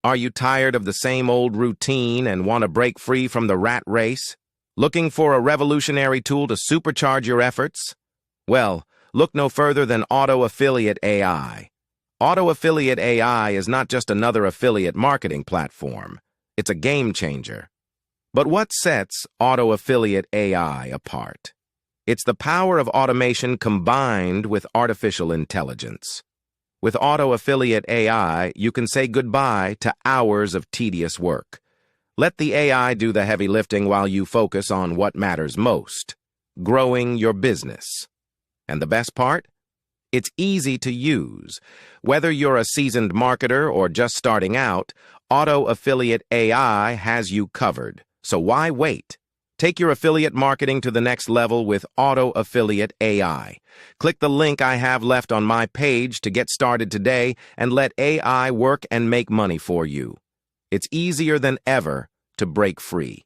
Are you tired of the same old routine and want to break free from the rat race? Looking for a revolutionary tool to supercharge your efforts? Well, look no further than Auto Affiliate AI. Auto Affiliate AI is not just another affiliate marketing platform. It's a game changer. But what sets Auto Affiliate AI apart? It's the power of automation combined with artificial intelligence. With Auto Affiliate AI, you can say goodbye to hours of tedious work. Let the AI do the heavy lifting while you focus on what matters most: growing your business. And the best part? It's easy to use. Whether you're a seasoned marketer or just starting out, Auto Affiliate AI has you covered. So why wait? Take your affiliate marketing to the next level with Auto Affiliate AI. Click the link I have left on my page to get started today and let AI work and make money for you. It's easier than ever to break free.